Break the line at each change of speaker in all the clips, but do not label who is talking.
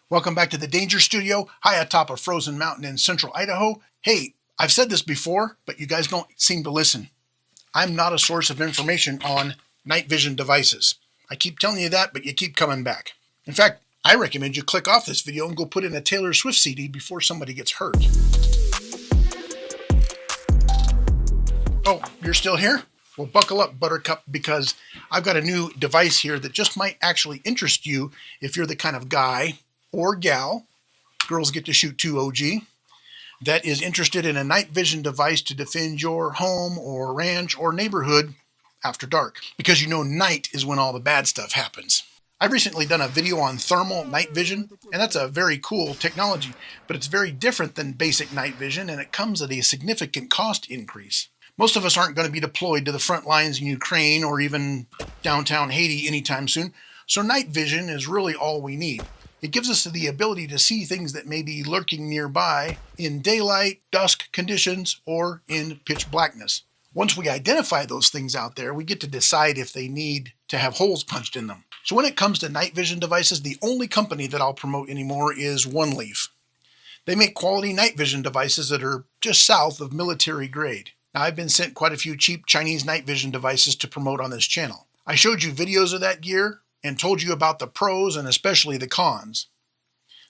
Welcome back to the Danger Studio, high atop a frozen mountain in central Idaho. Hey, I've said this before, but you guys don't seem to listen. I'm not a source of information on night vision devices. I keep telling you that, but you keep coming back. In fact, I recommend you click off this video and go put in a Taylor Swift CD before somebody gets hurt. Oh, you're still here? Well, buckle up, Buttercup, because I've got a new device here that just might actually interest you if you're the kind of guy or gal, girls get to shoot too, OG, that is interested in a night vision device to defend your home or ranch or neighborhood after dark. Because you know night is when all the bad stuff happens. I've recently done a video on thermal night vision, and that's a very cool technology, but it's very different than basic night vision, and it comes at a significant cost increase. Most of us aren't going to be deployed to the front lines in Ukraine or even downtown Haiti anytime soon, so night vision is really all we need. It gives us the ability to see things that may be lurking nearby in daylight, dusk conditions, or in pitch blackness. Once we identify those things out there, we get to decide if they need to have holes punched in them. So when it comes to night vision devices, the only company that I'll promote anymore is One Leaf. They make quality night vision devices that are just south of military grade. Now, I've been sent quite a few cheap Chinese night vision devices to promote on this channel. I showed you videos of that gear and told you about the pros and especially the cons.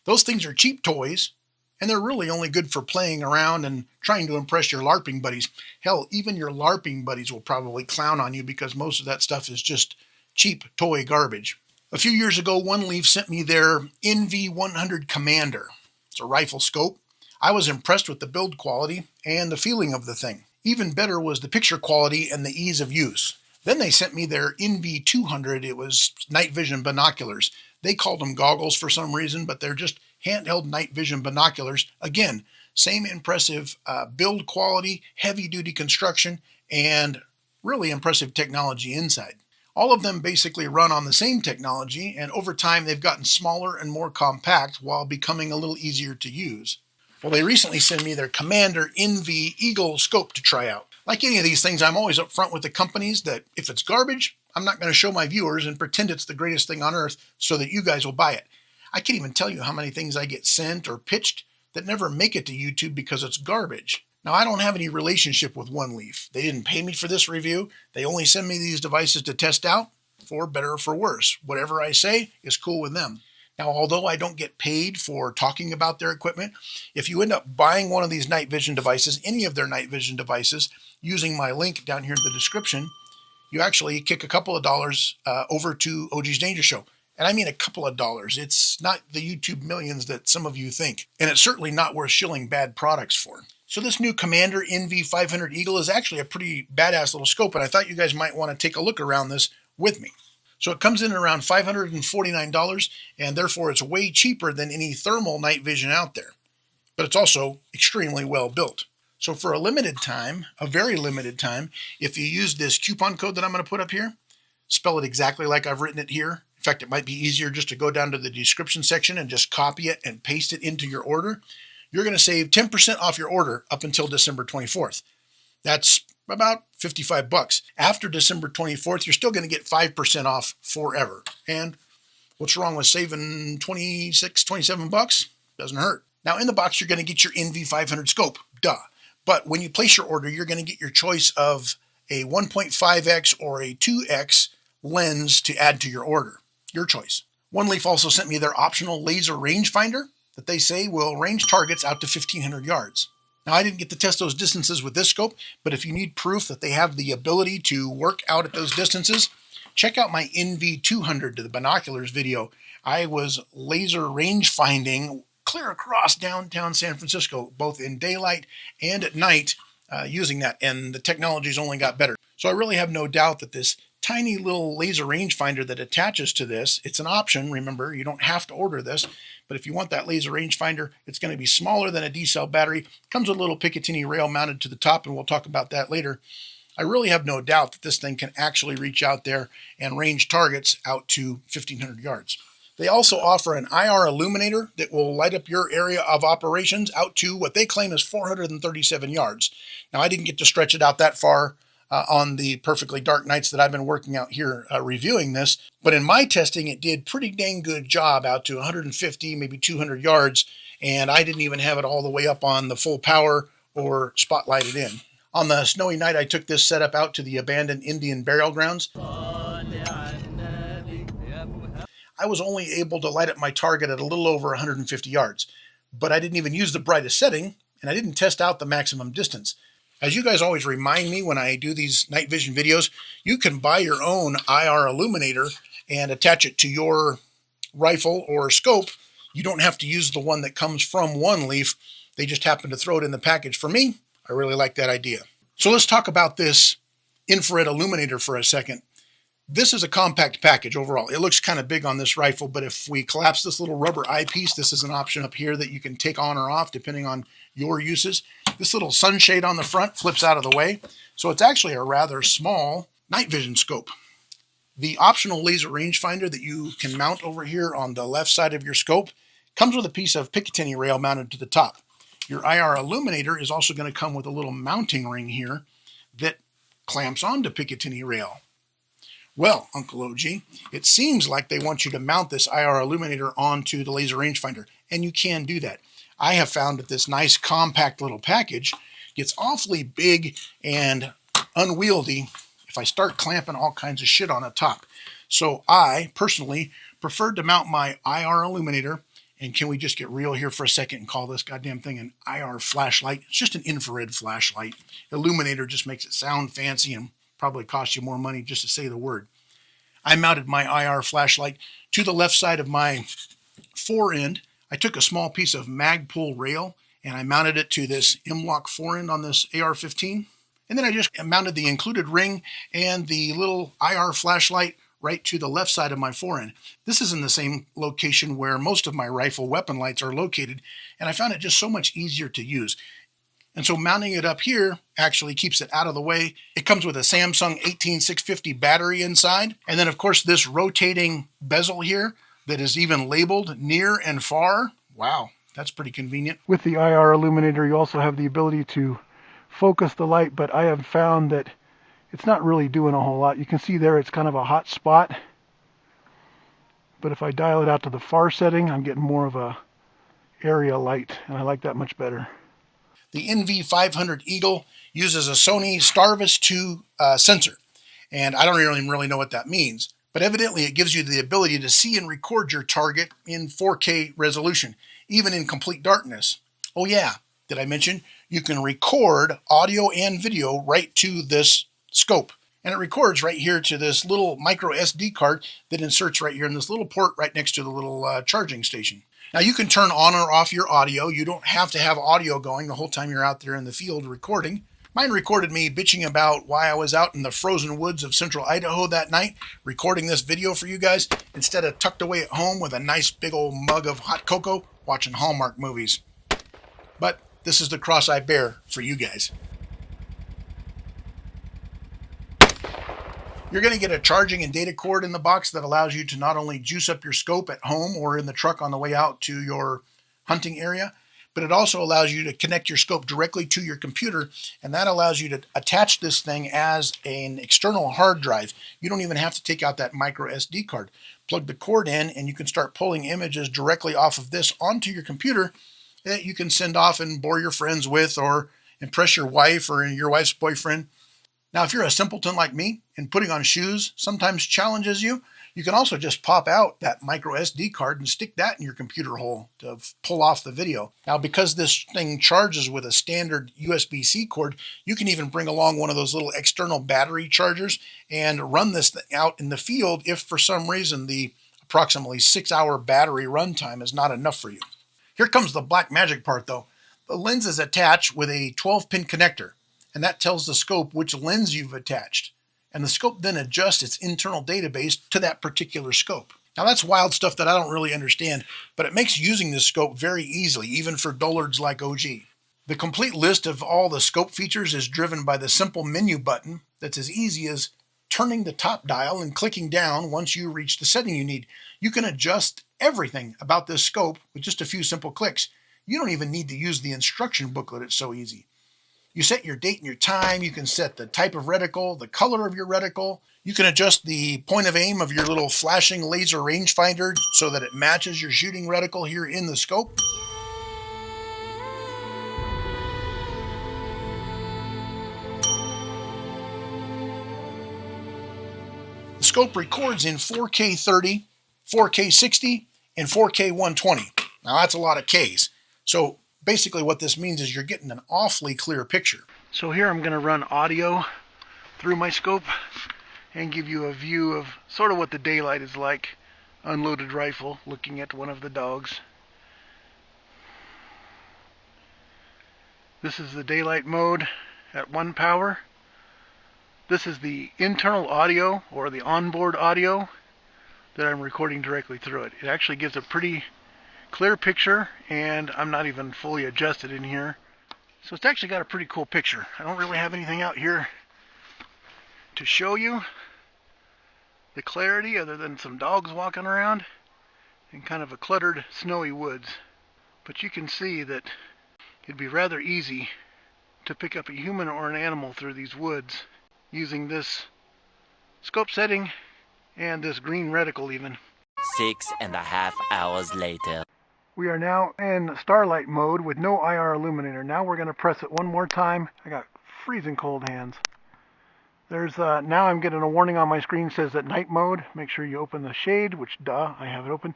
Those things are cheap toys, and they're really only good for playing around and trying to impress your LARPing buddies. Hell, even your LARPing buddies will probably clown on you because most of that stuff is just cheap toy garbage. A few years ago, One Leaf sent me their NV500 Commander. It's a rifle scope. I was impressed with the build quality and the feeling of the thing. Even better was the picture quality and the ease of use. Then they sent me their NV200. It was night vision binoculars. They called them goggles for some reason, but they're just handheld night vision binoculars. Again, same impressive build quality, heavy-duty construction, and really impressive technology inside. All of them basically run on the same technology, and over time they've gotten smaller and more compact while becoming a little easier to use. Well, they recently sent me their Commander NV Eagle scope to try out. Like any of these things, I'm always upfront with the companies that if it's garbage, I'm not going to show my viewers and pretend it's the greatest thing on earth so that you guys will buy it. I can't even tell you how many things I get sent or pitched that never make it to YouTube because it's garbage. Now, I don't have any relationship with One Leaf. They didn't pay me for this review. They only send me these devices to test out, for better or for worse. Whatever I say is cool with them. Now, although I don't get paid for talking about their equipment, if you end up buying one of these night vision devices, any of their night vision devices, using my link down here in the description, you actually kick a couple of dollars over to OG's Danger Show. And I mean a couple of dollars. It's not the YouTube millions that some of you think. And it's certainly not worth shilling bad products for. So this new Commander NV500 Eagle is actually a pretty badass little scope, and I thought you guys might want to take a look around this with me. So it comes in at around $549, and therefore it's way cheaper than any thermal night vision out there. But it's also extremely well built. So for a limited time, a very limited time, if you use this coupon code that I'm going to put up here, spell it exactly like I've written it here. In fact, it might be easier just to go down to the description section and just copy it and paste it into your order. You're going to save 10% off your order up until December 24th. That's about $55. After December 24th, you're still going to get 5% off forever. And what's wrong with saving 26, 27 bucks? Doesn't hurt. Now in the box, you're going to get your NV500 scope, duh. But when you place your order, you're going to get your choice of a 1.5x or a 2x lens to add to your order. Your choice. One Leaf also sent me their optional laser rangefinder that they say will range targets out to 1,500 yards. Now, I didn't get to test those distances with this scope, but if you need proof that they have the ability to work out at those distances, check out my NV200 to the binoculars video. I was laser range finding clear across downtown San Francisco, both in daylight and at night using that, and the technology's only got better. So I really have no doubt that this tiny little laser rangefinder that attaches to this, it's an option, remember, you don't have to order this, but if you want that laser rangefinder, it's going to be smaller than a D-cell battery. Comes with a little Picatinny rail mounted to the top, and we'll talk about that later. I really have no doubt that this thing can actually reach out there and range targets out to 1,500 yards. They also offer an IR illuminator that will light up your area of operations out to what they claim is 437 yards. Now, I didn't get to stretch it out that far on the perfectly dark nights that I've been working out here reviewing this. But in my testing, it did pretty dang good job out to 150, maybe 200 yards. And I didn't even have it all the way up on the full power or spotlighted in. On the snowy night, I took this setup out to the abandoned Indian burial grounds. I was only able to light up my target at a little over 150 yards, but I didn't even use the brightest setting, and I didn't test out the maximum distance. As you guys always remind me when I do these night vision videos, you can buy your own IR illuminator and attach it to your rifle or scope. You don't have to use the one that comes from One Leaf. They just happen to throw it in the package for me. I really like that idea. So let's talk about this infrared illuminator for a second. This is a compact package overall. It looks kind of big on this rifle, but if we collapse this little rubber eyepiece, this is an option up here that you can take on or off depending on your uses. This little sunshade on the front flips out of the way, so it's actually a rather small night vision scope. The optional laser rangefinder that you can mount over here on the left side of your scope comes with a piece of Picatinny rail mounted to the top. Your IR illuminator is also going to come with a little mounting ring here that clamps onto Picatinny rail. Well, Uncle OG, it seems like they want you to mount this IR illuminator onto the laser rangefinder, and you can do that. I have found that this nice compact little package gets awfully big and unwieldy if I start clamping all kinds of shit on the top. So I personally preferred to mount my IR illuminator, and can we just get real here for a second and call this goddamn thing an IR flashlight? It's just an infrared flashlight. Illuminator just makes it sound fancy and probably cost you more money just to say the word. I mounted my IR flashlight to the left side of my fore end. I took a small piece of Magpul rail and I mounted it to this M-LOK fore end on this AR-15. And then I just mounted the included ring and the little IR flashlight right to the left side of my fore end. This is in the same location where most of my rifle weapon lights are located, and I found it just so much easier to use. And so mounting it up here actually keeps it out of the way. It comes with a Samsung 18650 battery inside. And then of course this rotating bezel here that is even labeled near and far. Wow, that's pretty convenient. With the IR illuminator, you also have the ability to focus the light, but I have found that it's not really doing a whole lot. You can see there it's kind of a hot spot. But if I dial it out to the far setting, I'm getting more of a area light, and I like that much better. The NV500 Eagle uses a Sony Starvis 2 sensor, and I don't really know what that means, but evidently it gives you the ability to see and record your target in 4K resolution, even in complete darkness. Oh yeah, did I mention you can record audio and video right to this scope, and it records right here to this little micro SD card that inserts right here in this little port right next to the little charging station. Now you can turn on or off your audio. You don't have to have audio going the whole time you're out there in the field recording. Mine recorded me bitching about why I was out in the frozen woods of central Idaho that night recording this video for you guys instead of tucked away at home with a nice big old mug of hot cocoa watching Hallmark movies. But this is the cross I bear for you guys. You're going to get a charging and data cord in the box that allows you to not only juice up your scope at home or in the truck on the way out to your hunting area, but it also allows you to connect your scope directly to your computer, and that allows you to attach this thing as an external hard drive. You don't even have to take out that micro SD card. Plug the cord in and you can start pulling images directly off of this onto your computer that you can send off and bore your friends with or impress your wife or your wife's boyfriend. Now, if you're a simpleton like me and putting on shoes sometimes challenges you, you can also just pop out that micro SD card and stick that in your computer hole to pull off the video. Now, because this thing charges with a standard USB-C cord, you can even bring along one of those little external battery chargers and run this thing out in the field if for some reason the approximately 6-hour battery runtime is not enough for you. Here comes the black magic part though. The lens is attached with a 12-pin connector, and that tells the scope which lens you've attached. And the scope then adjusts its internal database to that particular scope. Now that's wild stuff that I don't really understand, but it makes using this scope very easily, even for dullards like OG. The complete list of all the scope features is driven by the simple menu button that's as easy as turning the top dial and clicking down once you reach the setting you need. You can adjust everything about this scope with just a few simple clicks. You don't even need to use the instruction booklet, it's so easy. You set your date and your time. You can set the type of reticle, the color of your reticle. You can adjust the point of aim of your little flashing laser rangefinder so that it matches your shooting reticle here in the scope. The scope records in 4K 30, 4K 60, and 4K 120. Now that's a lot of Ks. So basically what this means is you're getting an awfully clear picture. So here I'm going to run audio through my scope and give you a view of sort of what the daylight is like. Unloaded rifle looking at one of the dogs. This is the daylight mode at 1 power. This is the internal audio or the onboard audio that I'm recording directly through it. It actually gives a pretty clear picture, and I'm not even fully adjusted in here. So it's actually got a pretty cool picture. I don't really have anything out here to show you the clarity other than some dogs walking around and kind of a cluttered snowy woods. But you can see that it'd be rather easy to pick up a human or an animal through these woods using this scope setting and this green reticle even.
6.5 hours later.
We are now in starlight mode with no IR illuminator. Now we're going to press it one more time. I got freezing cold hands. There's now I'm getting a warning on my screen says that night mode. Make sure you open the shade, which duh, I have it open.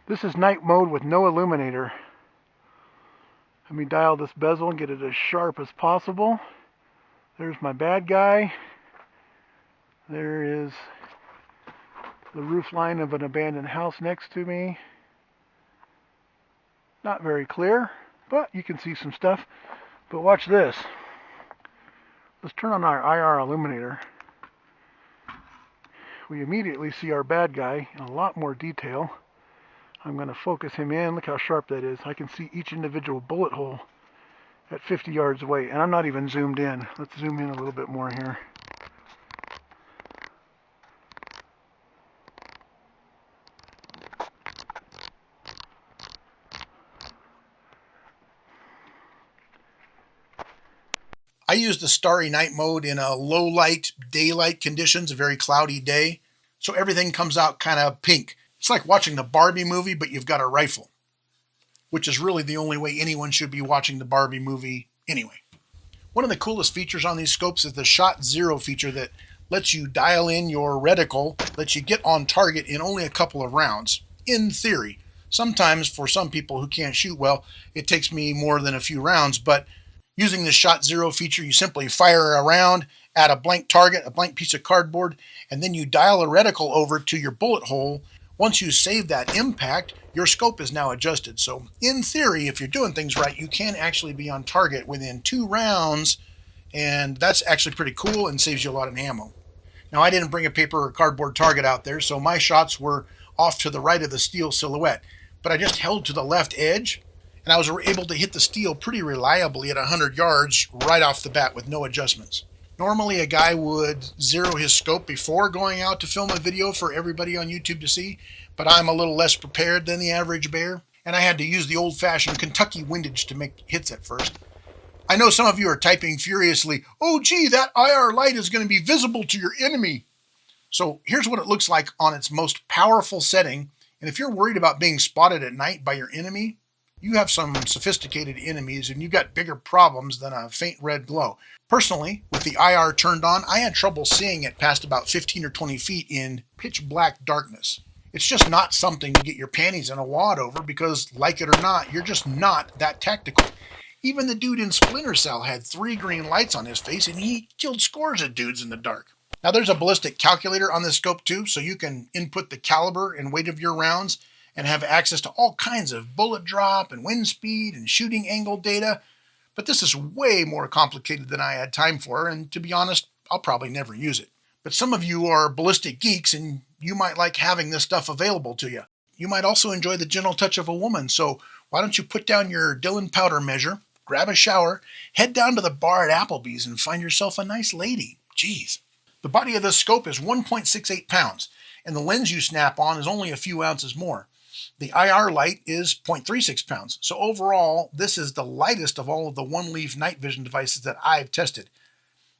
This is night mode with no illuminator. Let me dial this bezel and get it as sharp as possible. There's my bad guy. There is the roof line of an abandoned house next to me. Not very clear, but you can see some stuff. But watch this. Let's turn on our IR illuminator. We immediately see our bad guy in a lot more detail. I'm going to focus him in. Look how sharp that is. I can see each individual bullet hole at 50 yards away, and I'm not even zoomed in. Let's zoom in a little bit more here. I use the starry night mode in a low light daylight conditions, a very cloudy day. So everything comes out kind of pink. It's like watching the Barbie movie, but you've got a rifle, which is really the only way anyone should be watching the Barbie movie anyway. One of the coolest features on these scopes is the Shot Zero feature that lets you dial in your reticle, lets you get on target in only a couple of rounds, in theory. Sometimes for some people who can't shoot well, it takes me more than a few rounds, but using the Shot Zero feature, you simply fire a round at a blank target, a blank piece of cardboard, and then you dial a reticle over to your bullet hole. Once you save that impact, your scope is now adjusted. So in theory, if you're doing things right, you can actually be on target within 2 rounds, and that's actually pretty cool and saves you a lot of ammo. Now, I didn't bring a paper or cardboard target out there, so my shots were off to the right of the steel silhouette, but I just held to the left edge, and I was able to hit the steel pretty reliably at 100 yards right off the bat with no adjustments. Normally a guy would zero his scope before going out to film a video for everybody on YouTube to see, but I'm a little less prepared than the average bear, and I had to use the old-fashioned Kentucky windage to make hits at first. I know some of you are typing furiously, "Oh gee, that IR light is going to be visible to your enemy." So here's what it looks like on its most powerful setting, and if you're worried about being spotted at night by your enemy, you have some sophisticated enemies and you've got bigger problems than a faint red glow. Personally, with the IR turned on, I had trouble seeing it past about 15 or 20 feet in pitch black darkness. It's just not something to get your panties in a wad over because, like it or not, you're just not that tactical. Even the dude in Splinter Cell had 3 green lights on his face and he killed scores of dudes in the dark. Now there's a ballistic calculator on this scope too, so you can input the caliber and weight of your rounds and have access to all kinds of bullet drop and wind speed and shooting angle data. But this is way more complicated than I had time for, and to be honest, I'll probably never use it. But some of you are ballistic geeks and you might like having this stuff available to you. You might also enjoy the gentle touch of a woman, so why don't you put down your Dillon powder measure, grab a shower, head down to the bar at Applebee's and find yourself a nice lady. Jeez. The body of this scope is 1.68 pounds, and the lens you snap on is only a few ounces more. The IR light is 0.36 pounds. So overall, this is the lightest of all of the one-leaf night vision devices that I've tested.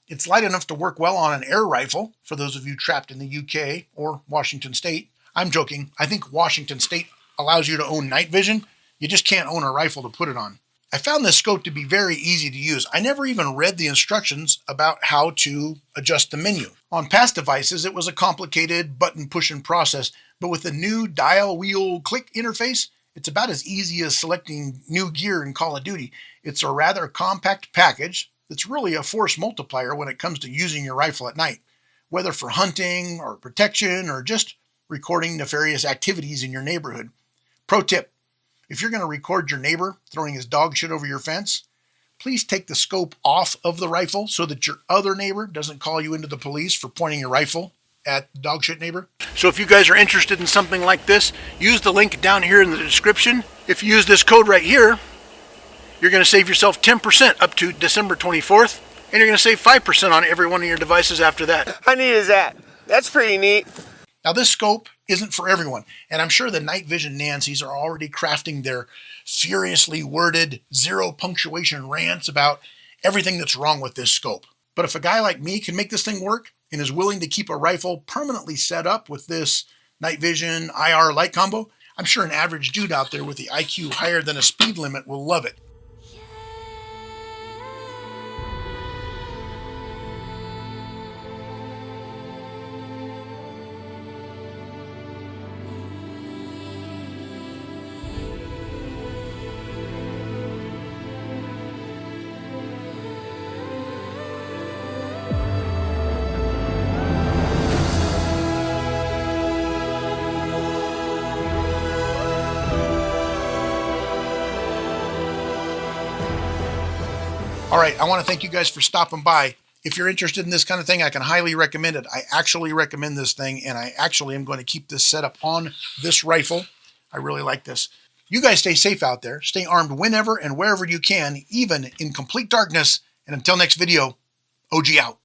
It's light enough to work well on an air rifle, for those of you trapped in the UK or Washington State. I'm joking. I think Washington State allows you to own night vision. You just can't own a rifle to put it on. I found this scope to be very easy to use. I never even read the instructions about how to adjust the menu. On past devices, it was a complicated button pushing process, but with the new dial wheel click interface, it's about as easy as selecting new gear in Call of Duty. It's a rather compact package that's really a force multiplier when it comes to using your rifle at night, whether for hunting or protection or just recording nefarious activities in your neighborhood. Pro tip: if you're going to record your neighbor throwing his dog shit over your fence, please take the scope off of the rifle so that your other neighbor doesn't call you into the police for pointing your rifle at the dog shit neighbor. So if you guys are interested in something like this, use the link down here in the description. If you use this code right here, you're going to save yourself 10% up to December 24th, and you're going to save 5% on every one of your devices after that.
How neat is that? That's pretty neat.
Now this scope isn't for everyone, and I'm sure the night vision Nancys are already crafting their furiously worded, zero punctuation rants about everything that's wrong with this scope. But if a guy like me can make this thing work and is willing to keep a rifle permanently set up with this night vision IR light combo, I'm sure an average dude out there with the IQ higher than a speed limit will love it. All right, I want to thank you guys for stopping by. If you're interested in this kind of thing, I can highly recommend it. I actually recommend this thing, and I actually am going to keep this set up on this rifle. I really like this. You guys stay safe out there. Stay armed whenever and wherever you can, even in complete darkness. And until next video, OG out.